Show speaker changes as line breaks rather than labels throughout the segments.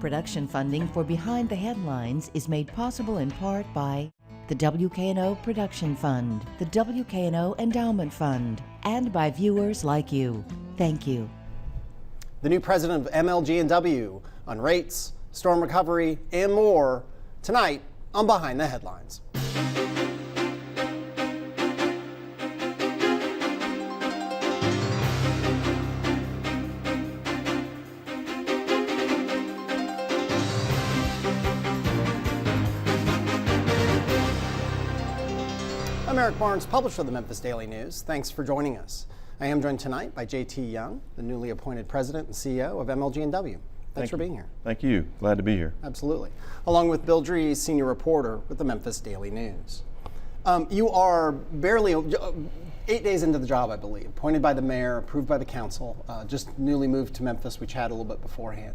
Production funding for Behind the Headlines is made possible in part by the WKNO Production Fund, the WKNO Endowment Fund, and by viewers like you. Thank you.
The new president of MLG&W on rates, storm recovery, and more tonight on Behind the Headlines. I'm Eric Barnes, publisher of the Memphis Daily News. Thanks for joining us. I am joined tonight by J.T. Young, the newly appointed president and CEO of MLG&W. Thanks for being here.
Thank you. Glad to be here.
Absolutely. Along with Bill Dries, senior reporter with the Memphis Daily News. You are barely 8 days into the job, I believe, appointed by the mayor, approved by the council, just newly moved to Memphis. We chatted a little bit beforehand.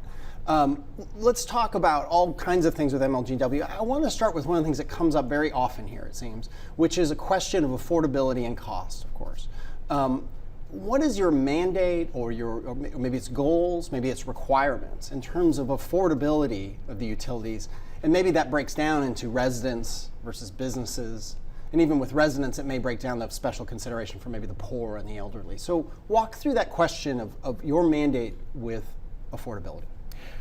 Let's talk about all kinds of things with MLG&W. I want to start with one of the things that comes up very often here, it seems, which is a question of affordability and cost, of course. What is your mandate or maybe it's goals, maybe it's requirements in terms of affordability of the utilities? And maybe that breaks down into residents versus businesses. And even with residents, it may break down the special consideration for maybe the poor and the elderly. So walk through that question of your mandate with affordability.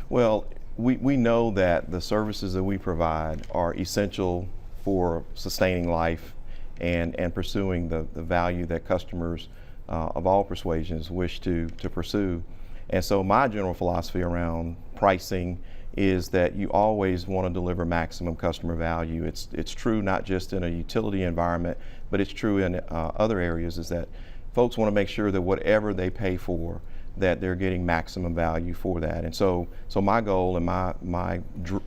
Well, we know that the services that we provide are essential for sustaining life and pursuing the value that customers of all persuasions wish to pursue. And so my general philosophy around pricing is that you always want to deliver maximum customer value. It's true not just in a utility environment, but it's true in other areas, is that folks want to make sure that whatever they pay for, that they're getting maximum value for that. And so my goal and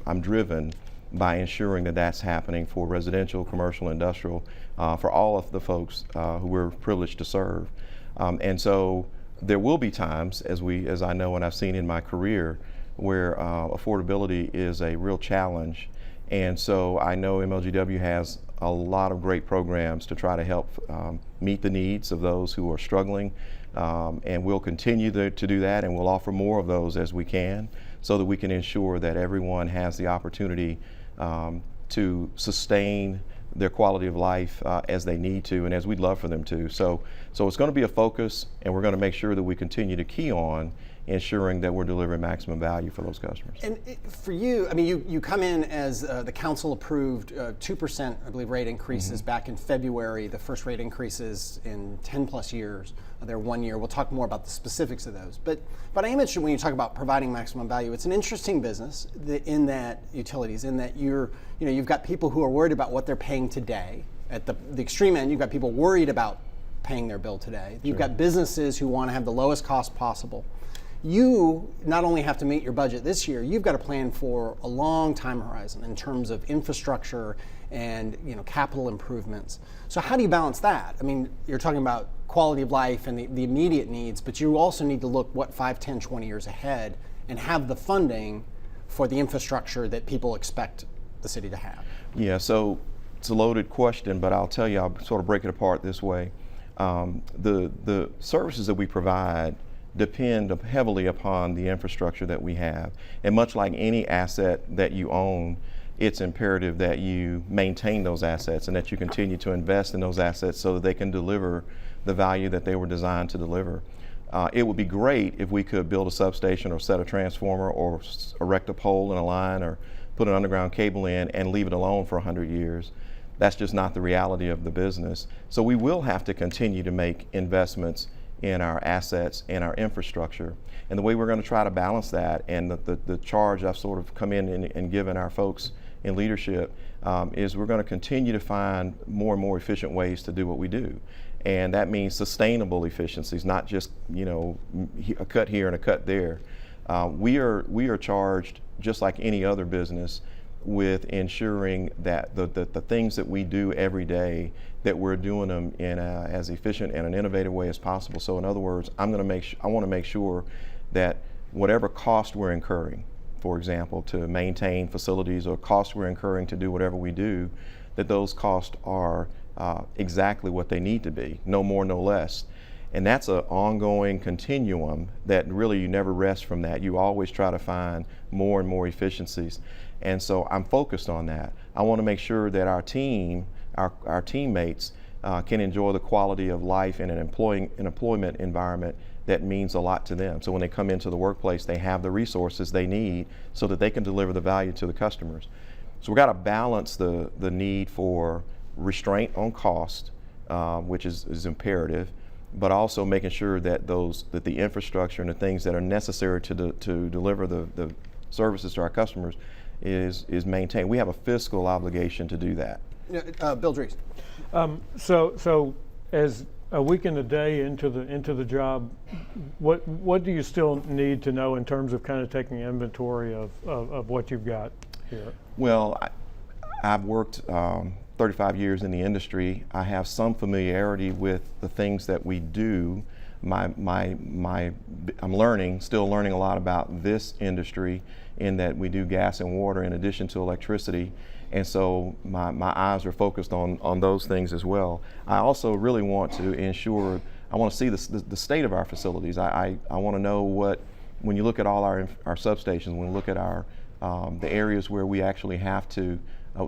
I'm driven by ensuring that that's happening for residential, commercial, industrial, for all of the folks who we're privileged to serve. And so there will be times, as I know and I've seen in my career, where affordability is a real challenge. And so I know MLG&W has a lot of great programs to try to help meet the needs of those who are struggling. And we'll continue to do that, and we'll offer more of those as we can, so that we can ensure that everyone has the opportunity to sustain their quality of life as they need to and as we'd love for them to. So it's going to be a focus, and we're going to make sure that we continue to key on ensuring that we're delivering maximum value for those customers.
And for you, I mean, you come in as the council approved 2%, I believe, rate increases back in February, the first rate increases in 10 plus years. They're 1 year. We'll talk more about the specifics of those. But I am interested when you talk about providing maximum value. It's an interesting business in that utilities, in that you've got people who are worried about what they're paying today. At the extreme end, you've got people worried about paying their bill today. You've got businesses who want to have the lowest cost possible. You not only have to meet your budget this year, you've got to plan for a long time horizon in terms of infrastructure and capital improvements. So how do you balance that? I mean, you're talking about quality of life and the immediate needs, but you also need to look 5, 10, 20 years ahead and have the funding for the infrastructure that people expect the city to have.
Yeah, so it's a loaded question, but I'll tell you, I'll sort of break it apart this way. The services that we provide depend heavily upon the infrastructure that we have. And much like any asset that you own, it's imperative that you maintain those assets and that you continue to invest in those assets so that they can deliver the value that they were designed to deliver. It would be great if we could build a substation or set a transformer or erect a pole in a line or put an underground cable in and leave it alone for 100 years. That's just not the reality of the business. So we will have to continue to make investments in our assets and our infrastructure. And the way we're going to try to balance that, and the charge I've sort of come in and given our folks in leadership, is we're going to continue to find more and more efficient ways to do what we do. And that means sustainable efficiencies, not just a cut here and a cut there. We are charged, just like any other business, with ensuring that the things that we do every day, that we're doing them in as efficient and an innovative way as possible. So in other words, I want to make sure that whatever cost we're incurring, for example, to maintain facilities, or costs we're incurring to do whatever we do, that those costs are exactly what they need to be, no more, no less. And that's an ongoing continuum that really you never rest from that. You always try to find more and more efficiencies. And so I'm focused on that. I want to make sure that our team, our teammates, can enjoy the quality of life in an employment environment that means a lot to them. So when they come into the workplace, they have the resources they need so that they can deliver the value to the customers. So we've got to balance the need for restraint on cost, which is imperative, but also making sure that the infrastructure and the things that are necessary to deliver the services to our customers is maintained. We have a fiscal obligation to do that.
Bill Drees.
So as a week and a day into the job, what do you still need to know in terms of kind of taking inventory of what you've got here?
Well, I've worked 35 years in the industry. I have some familiarity with the things that we do. I'm still learning a lot about this industry in that we do gas and water in addition to electricity. And so my eyes are focused on those things as well. I also really want to ensure, I want to see the state of our facilities. I want to know when you look at all our substations, when we look at the areas where we actually have to,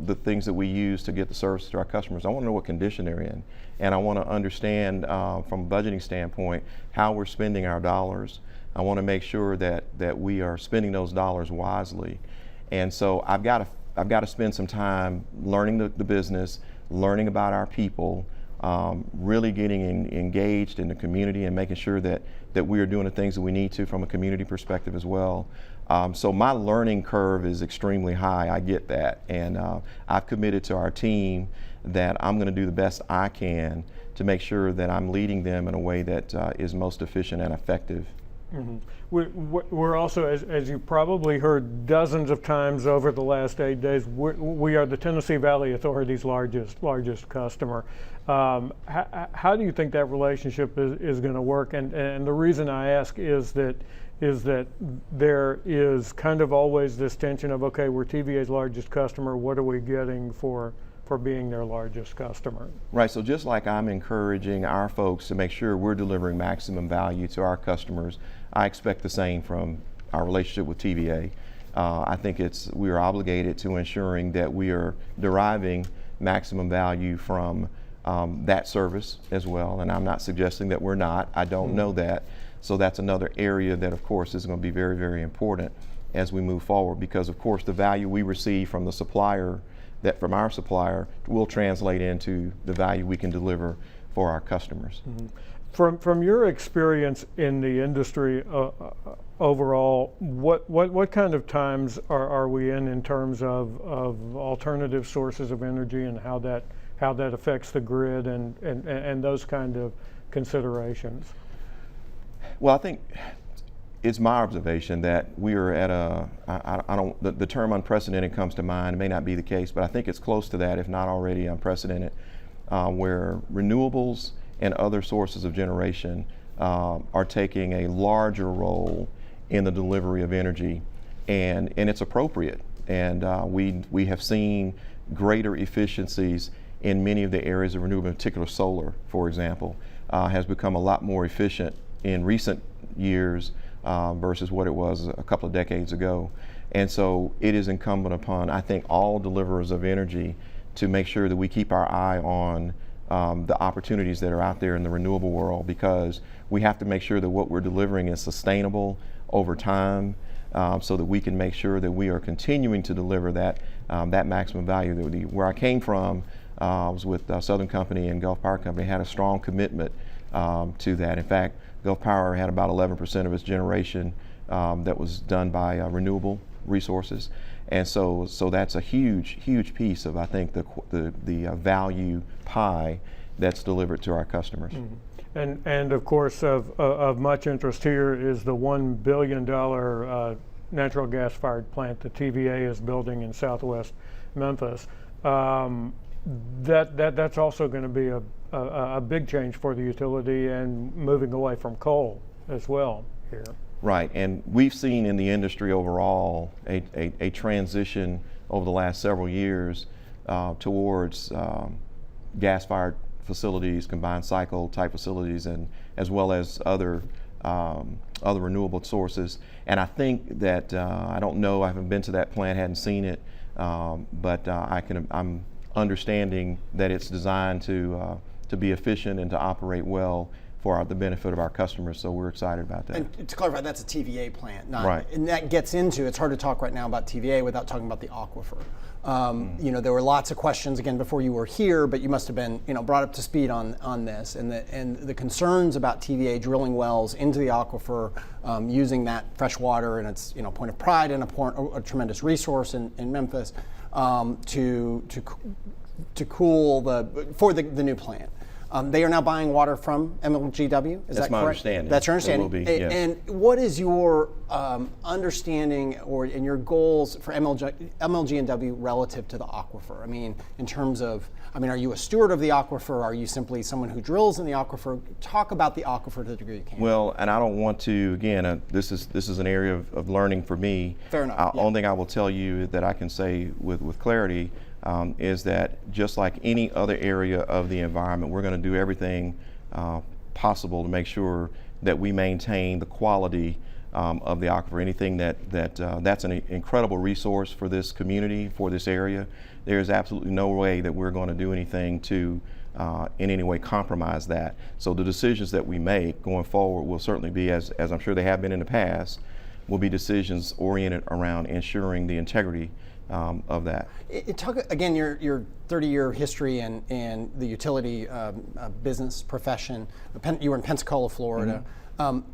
the things that we use to get the service to our customers, I want to know what condition they're in. And I want to understand from a budgeting standpoint how we're spending our dollars. I want to make sure that we are spending those dollars wisely. And so I've got to spend some time learning the business, learning about our people, really getting engaged in the community and making sure that we are doing the things that we need to from a community perspective as well. So my learning curve is extremely high, I get that. And I've committed to our team that I'm going to do the best I can to make sure that I'm leading them in a way that is most efficient and effective.
Mm-hmm. We're also, as you probably heard dozens of times over the last 8 days, we are the Tennessee Valley Authority's largest customer. How do you think that relationship is going to work? And the reason I ask is that there is kind of always this tension of, okay, we're TVA's largest customer, what are we getting for being their largest customer? Right,
so just like I'm encouraging our folks to make sure we're delivering maximum value to our customers, I expect the same from our relationship with TVA. I think we are obligated to ensuring that we are deriving maximum value from that service as well, and I'm not suggesting that we're not. I don't know that. So that's another area that, of course, is going to be very, very important as we move forward, because, of course, the value we receive from the supplier, from our supplier, will translate into the value we can deliver for our customers.
Mm-hmm. From your experience in the industry overall, what kind of times are we in terms of alternative sources of energy and how that affects the grid and those kind of considerations?
Well, I think it's my observation that we are at the term unprecedented comes to mind. It may not be the case, but I think it's close to that, if not already unprecedented, where renewables and other sources of generation are taking a larger role in the delivery of energy, and it's appropriate. And we have seen greater efficiencies in many of the areas of renewable, in particular solar, for example, has become a lot more efficient in recent years versus what it was a couple of decades ago. And so it is incumbent upon, I think, all deliverers of energy to make sure that we keep our eye on the opportunities that are out there in the renewable world, because we have to make sure that what we're delivering is sustainable over time, so that we can make sure that we are continuing to deliver that maximum value. Where I came from, I was with Southern Company and Gulf Power Company, had a strong commitment to that. In fact, Gulf Power had about 11% of its generation that was done by renewable resources, and so that's a huge piece of, I think, the value pie that's delivered to our customers.
Mm-hmm. And of course, of much interest here is the $1 billion natural gas-fired plant that TVA is building in Southwest Memphis. That's also going to be a big change for the utility and moving away from coal as well here.
Right, and we've seen in the industry overall a transition over the last several years towards gas-fired facilities, combined cycle type facilities, and as well as other renewable sources. And I think that I don't know, I haven't been to that plant, hadn't seen it, but I'm understanding that it's designed to be efficient and to operate well for the benefit of our customers. So we're excited about that.
And to clarify, that's a TVA plant, not,
Right.
and that gets into, it's hard to talk right now about TVA without talking about the aquifer. You know, there were lots of questions again before you were here, but you must have been, you know, brought up to speed on this, and the concerns about TVA drilling wells into the aquifer, using that fresh water, and it's, you know, point of pride and a tremendous resource in Memphis, to cool for the new plant. They are now buying water from MLGW. Is
That's
that
my
correct?
understanding.
That's your
It
understanding.
will be, yes.
And what is your understanding and your goals for MLG&W relative to the aquifer? I mean, in terms of, are you a steward of the aquifer? Are you simply someone who drills in the aquifer? Talk about the aquifer to the degree you can.
Well, and I don't want to, again, this is an area of learning for me.
Fair enough, yeah.
Only thing I will tell you that I can say with clarity is that just like any other area of the environment, we're going to do everything possible to make sure that we maintain the quality of the aquifer. Anything that's an incredible resource for this community, for this area. There's absolutely no way that we're going to do anything to in any way compromise that. So the decisions that we make going forward will certainly be, as I'm sure they have been in the past, will be decisions oriented around ensuring the integrity of that.
Talk again, your 30-year history in the utility business profession. You were in Pensacola, Florida.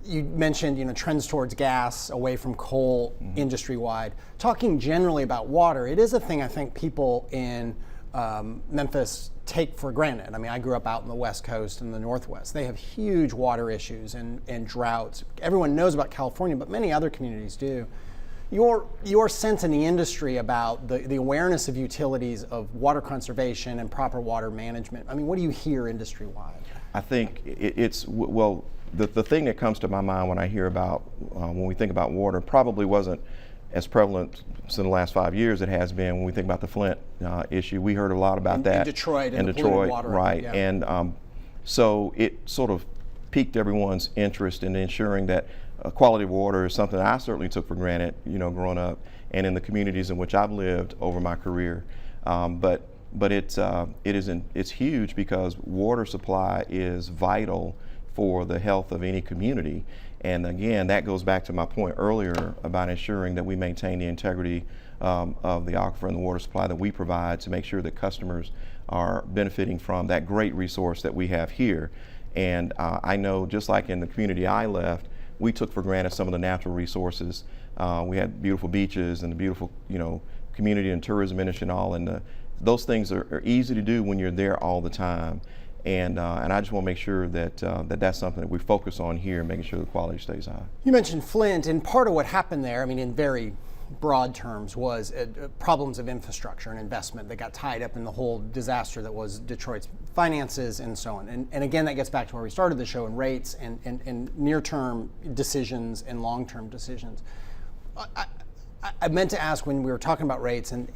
You mentioned, trends towards gas, away from coal, industry-wide. Talking generally about water, it is a thing I think people in Memphis take for granted. I grew up out in the West Coast and the Northwest. They have huge water issues and droughts. Everyone knows about California, but many other communities do. Your sense in the industry about the awareness of utilities of water conservation and proper water management, what do you hear industry-wide?
I think the thing that comes to my mind when I hear about, when we think about water, probably wasn't as prevalent in the last 5 years it has been when we think about the Flint issue. We heard a lot about that.
In Detroit, and the polluted water.
Right.
Yeah.
And so it sort of piqued everyone's interest in ensuring that quality of water is something I certainly took for granted, growing up and in the communities in which I've lived over my career. But it's huge because water supply is vital for the health of any community. And again, that goes back to my point earlier about ensuring that we maintain the integrity of the aquifer and the water supply that we provide to make sure that customers are benefiting from that great resource that we have here. And I know, just like in the community I left, we took for granted some of the natural resources. We had beautiful beaches and the beautiful, community and tourism industry and all. And those things are easy to do when you're there all the time. And I just want to make sure that that's something that we focus on here, making sure the quality stays high.
You mentioned Flint, and part of what happened there, in very broad terms, was problems of infrastructure and investment that got tied up in the whole disaster that was Detroit's finances and so on. And again, that gets back to where we started the show, in rates and near-term decisions and long-term decisions. I meant to ask when we were talking about rates, and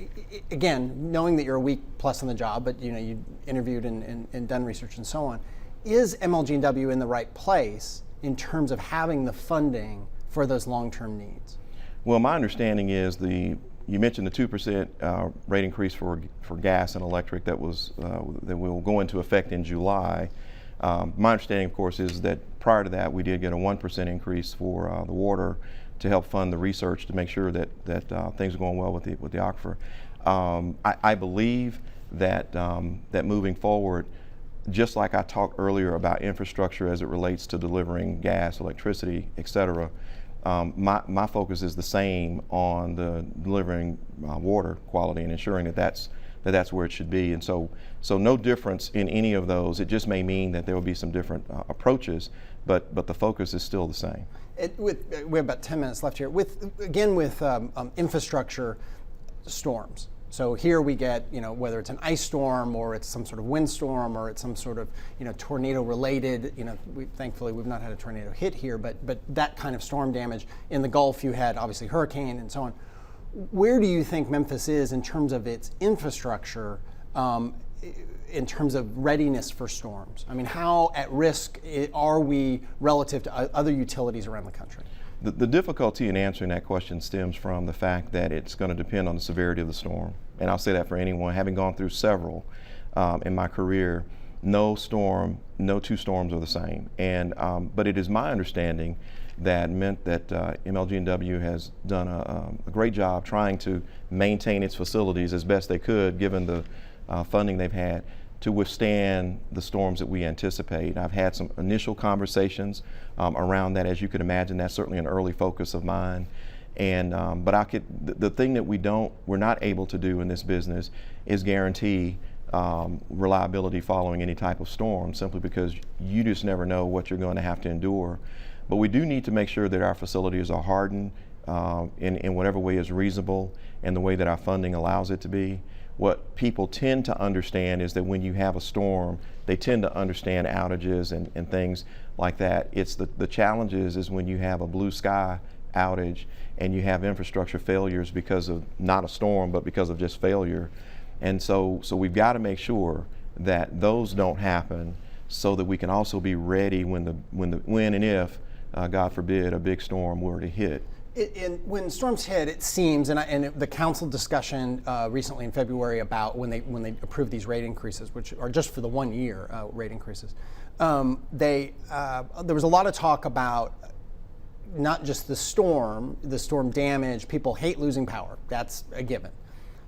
again, knowing that you're a week plus on the job, but you interviewed and done research and so on, is MLG&W in the right place in terms of having the funding for those long-term needs?
Well, my understanding is you mentioned the 2% rate increase for gas and electric that will go into effect in July. My understanding, of course, is that prior to that, we did get a 1% increase for the water to help fund the research to make sure that things are going well with the aquifer. I believe that moving forward, just like I talked earlier about infrastructure as it relates to delivering gas, electricity, et cetera, my focus is the same on the delivering water quality and ensuring that that's where it should be. And so no difference in any of those. It just may mean that there will be some different approaches, but the focus is still the same.
We have about 10 minutes left here. With infrastructure storms. So here we get, whether it's an ice storm or it's some sort of windstorm or it's some sort of, tornado related, thankfully we've not had a tornado hit here, but that kind of storm damage. In the Gulf you had obviously hurricane and so on. Where do you think Memphis is in terms of its infrastructure in terms of readiness for storms? I mean, how at risk are we relative to other utilities around the country?
The difficulty in answering that question stems from the fact that it's going to depend on the severity of the storm. And I'll say that for anyone, having gone through several in my career, no two storms are the same. And but it is my understanding that MLG&W has done a great job trying to maintain its facilities as best they could, given the funding they've had, to withstand the storms that we anticipate. I've had some initial conversations around that. As you can imagine, that's certainly an early focus of mine. And but the thing that we're not able to do in this business is guarantee reliability following any type of storm, simply because you just never know what you're going to have to endure. But we do need to make sure that our facilities are hardened in whatever way is reasonable and the way that our funding allows it to be. What people tend to understand is that when you have a storm, they tend to understand outages and things like that. It's the challenges is when you have a blue sky outage and you have infrastructure failures because of not a storm, but because of just failure. And so we've got to make sure that those don't happen, so that we can also be ready when and if, God forbid, a big storm were to hit.
When storms hit, it seems, and the council discussion recently in February about when they approved these rate increases, which are just for the 1 year rate increases, there was a lot of talk about not just the storm damage. People hate losing power. That's a given.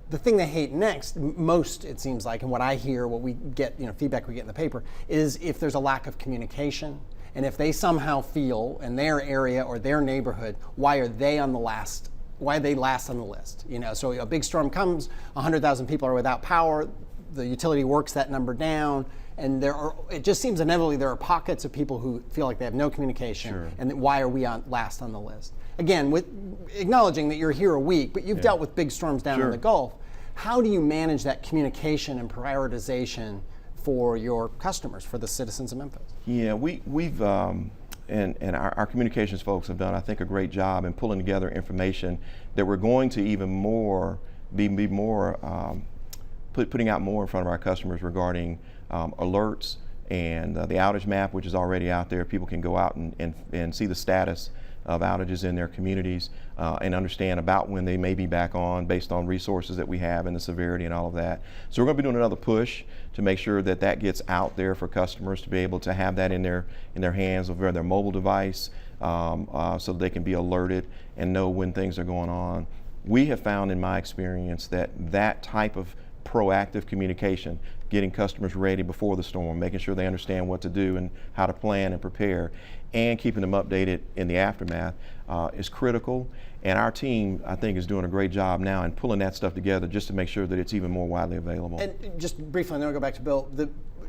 The thing they hate next, most it seems like, and what I hear, what we get, feedback we get in the paper, is if there's a lack of communication. And if they somehow feel in their area or their neighborhood, why are they last on the list? So a big storm comes, 100,000 people are without power, the utility works that number down, and it just seems inevitably there are pockets of people who feel like they have no communication. Sure. And why are we last on the list? Again, with acknowledging that you're here a week, but you've dealt with big storms down in the Gulf. How do you manage that communication and prioritization for your customers, for the citizens of Memphis? Yeah,
we've and our communications folks have done, I think, a great job in pulling together information that we're going to even more be more putting out more in front of our customers regarding alerts and the outage map, which is already out there. People can go out and see the status of outages in their communities and understand about when they may be back on based on resources that we have and the severity and all of that. So we're going to be doing another push to make sure that that gets out there for customers to be able to have that in their hands or their mobile device so they can be alerted and know when things are going on. We have found in my experience that type of proactive communication, getting customers ready before the storm, making sure they understand what to do and how to plan and prepare, and keeping them updated in the aftermath is critical. And our team, I think, is doing a great job now in pulling that stuff together just to make sure that it's even more widely available.
And just briefly, and then we'll go back to Bill.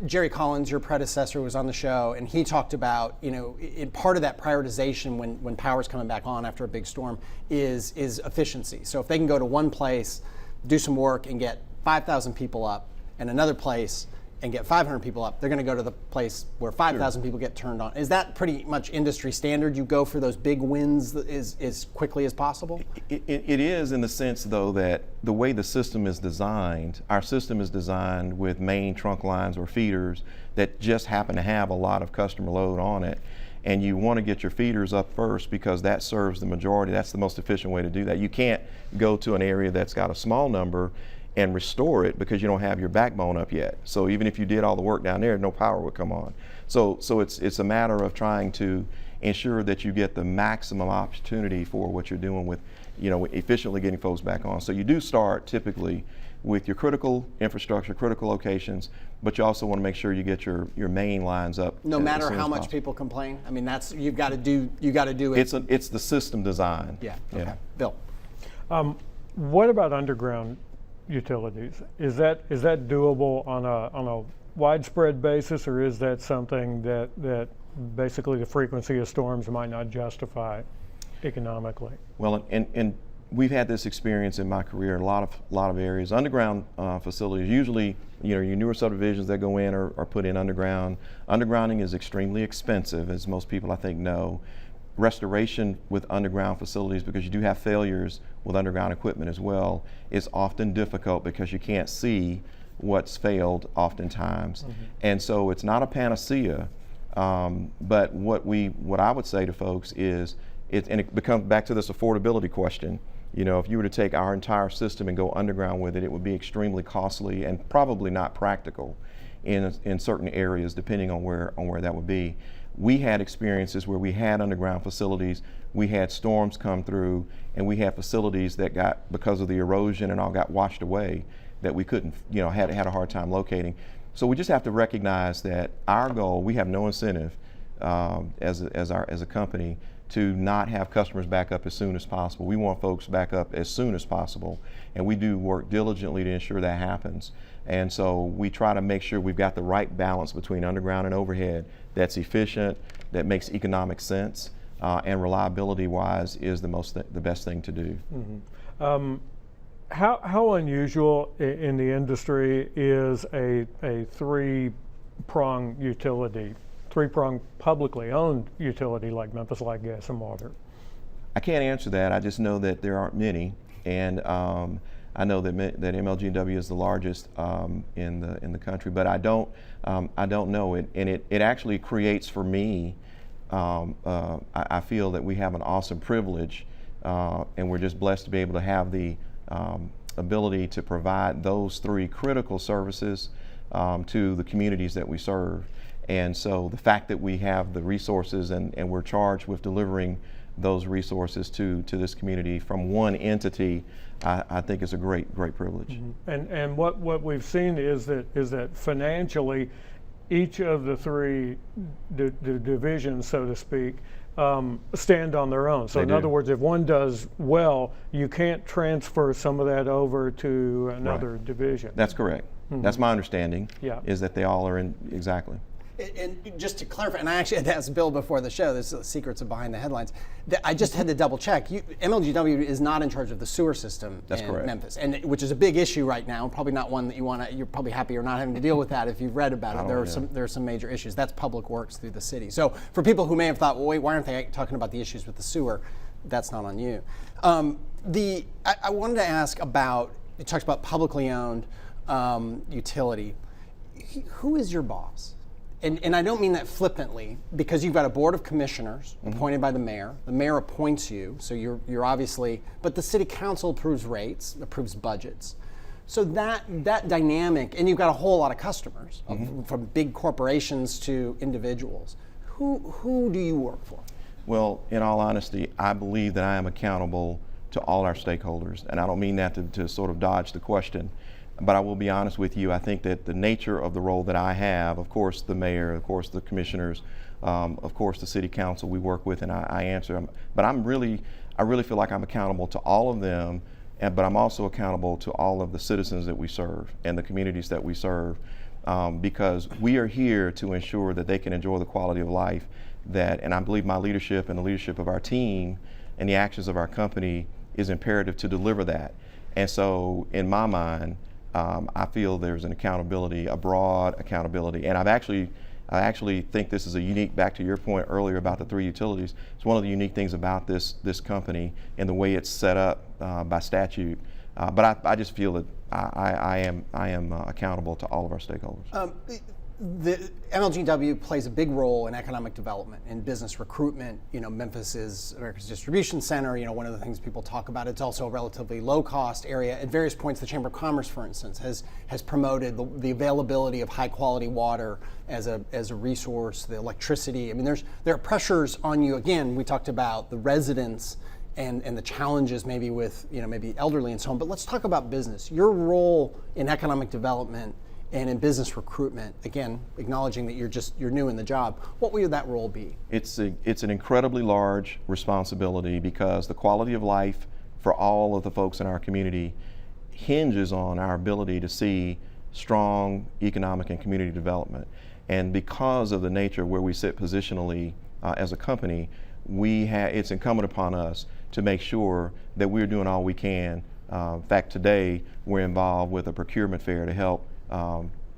Jerry Collins, your predecessor, was on the show, and he talked about, in part of that prioritization when power's coming back on after a big storm is efficiency. So if they can go to one place, do some work, and get 5,000 people up, and another place and get 500 people up, they're going to go to the place where 5,000 people get turned on. Is that pretty much industry standard? You go for those big wins as quickly as possible?
It is, in the sense, though, that the way the system is designed, our system is designed with main trunk lines or feeders that just happen to have a lot of customer load on it. And you want to get your feeders up first because that serves the majority. That's the most efficient way to do that. You can't go to an area that's got a small number and restore it because you don't have your backbone up yet. So even if you did all the work down there, no power would come on. So it's a matter of trying to ensure that you get the maximum opportunity for what you're doing with, efficiently getting folks back on. So you do start typically with your critical infrastructure, critical locations, but you also want to make sure you get your main lines up.
No matter how much people complain. I mean, you've got to do it.
It's the system design.
Yeah. Okay. Yeah. Bill.
What about underground utilities? Is that doable on a widespread basis, or is that something that basically the frequency of storms might not justify economically?
Well, and we've had this experience in my career in a lot of areas. Underground facilities, usually, your newer subdivisions that go in are put in underground. Undergrounding is extremely expensive, as most people, I think, know. Restoration with underground facilities, because you do have failures with underground equipment as well, is often difficult because you can't see what's failed oftentimes. And so it's not a panacea, but what I would say to folks is, and it becomes back to this affordability question. You know, if you were to take our entire system and go underground with it, it would be extremely costly and probably not practical in certain areas, depending on where that would be. We had experiences where we had underground facilities, we had storms come through, and we had facilities that got, because of the erosion and all, got washed away, that we couldn't, you know, had a hard time locating. So we just have to recognize that our goal, we have no incentive as a company to not have customers back up as soon as possible. We want folks back up as soon as possible, and we do work diligently to ensure that happens. And so we try to make sure we've got the right balance between underground and overhead that's efficient, that makes economic sense, and reliability-wise is the best thing to do.
How unusual in the industry is a three-prong utility, three-prong publicly owned utility like Memphis Light, Gas, and Water?
I can't answer that. I just know that there aren't many, and I know that MLG&W is the largest in the country, but I don't know it, and it actually creates for me. I feel that we have an awesome privilege, and we're just blessed to be able to have the ability to provide those three critical services to the communities that we serve. And so the fact that we have the resources and we're charged with delivering those resources to this community from one entity, I think is a great privilege.
And what we've seen is that financially, each of the three divisions, so to speak, stand on their own. So in other words, if one does well, you can't transfer some of that over to another division.
That's correct. That's my understanding.
Yeah.
Is that they all are in exactly.
And just to clarify, and I actually had to ask Bill before the show, this is the secrets of behind the headlines. I just had to double check. MLG&W is not in charge of the sewer system in Memphis, and which is a big issue right now, and probably not one that you're probably happy you're not having to deal with that if you've read about it. There are some major issues. That's public works through the city. So for people who may have thought, well, wait, why aren't they talking about the issues with the sewer? That's not on you. I wanted to ask about, you talked about publicly owned utility. Who is your boss? And I don't mean that flippantly, because you've got a board of commissioners appointed by the mayor. The mayor appoints you, so you're obviously, but the city council approves rates, approves budgets. So that dynamic, and you've got a whole lot of customers, from big corporations to individuals. Who do you work for?
Well, in all honesty, I believe that I am accountable to all our stakeholders, and I don't mean that to sort of dodge the question. But I will be honest with you, I think that the nature of the role that I have, of course the mayor, of course the commissioners, of course the city council we work with, and I answer them. But I really feel like I'm accountable to all of them, but I'm also accountable to all of the citizens that we serve and the communities that we serve, because we are here to ensure that they can enjoy the quality of life and I believe my leadership and the leadership of our team and the actions of our company is imperative to deliver that. And so in my mind, I feel there's an accountability, a broad accountability, and I actually think this is a unique, back to your point earlier about the three utilities, it's one of the unique things about this company and the way it's set up by statute. But I just feel that I am accountable to all of our stakeholders.
The MLG&W plays a big role in economic development and business recruitment. You know, Memphis is America's distribution center. You know, one of the things people talk about. It's also a relatively low-cost area. At various points, the Chamber of Commerce, for instance, has promoted the availability of high-quality water as a resource, the electricity. I mean, there are pressures on you. Again, we talked about the residents and the challenges maybe with maybe elderly and so on. But let's talk about business. Your role in economic development and in business recruitment, again, acknowledging that you're new in the job, what would that role be?
It's an incredibly large responsibility because the quality of life for all of the folks in our community hinges on our ability to see strong economic and community development. And because of the nature of where we sit positionally as a company, it's incumbent upon us to make sure that we're doing all we can. In fact, today we're involved with a procurement fair to help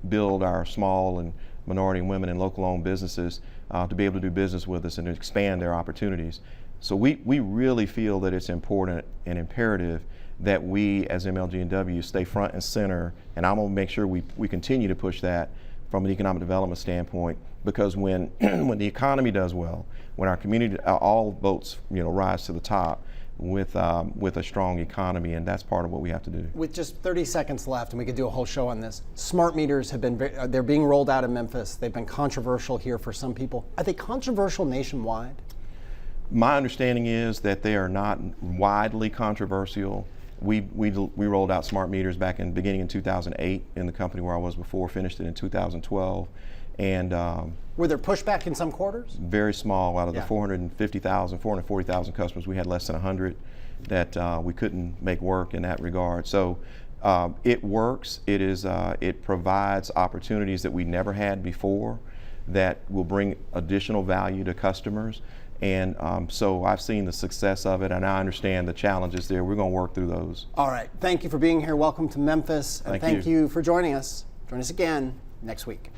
build our small and minority and women and local-owned businesses to be able to do business with us and to expand their opportunities. So we really feel that it's important and imperative that we as MLG&W stay front and center, and I'm going to make sure we continue to push that from an economic development standpoint, because when when the economy does well, when our community, all boats rise to the top with a strong economy, and that's part of what we have to do.
With just 30 seconds left, and we could do a whole show on this, smart meters have been, they're being rolled out in Memphis. They've been controversial here for some people. Are they controversial nationwide?
My understanding is that they are not widely controversial. We rolled out smart meters beginning in 2008 in the company where I was before, finished it in 2012. And
were there pushback in some quarters?
Very small. Out of the
Yeah.
450,000, 440,000 customers, we had less than 100 that we couldn't make work in that regard. So it works. It provides opportunities that we never had before that will bring additional value to customers. And so I've seen the success of it, and I understand the challenges there. We're going to work through those.
All right. Thank you for being here. Welcome to Memphis. And
Thank
thank you for joining us. Join us again next week.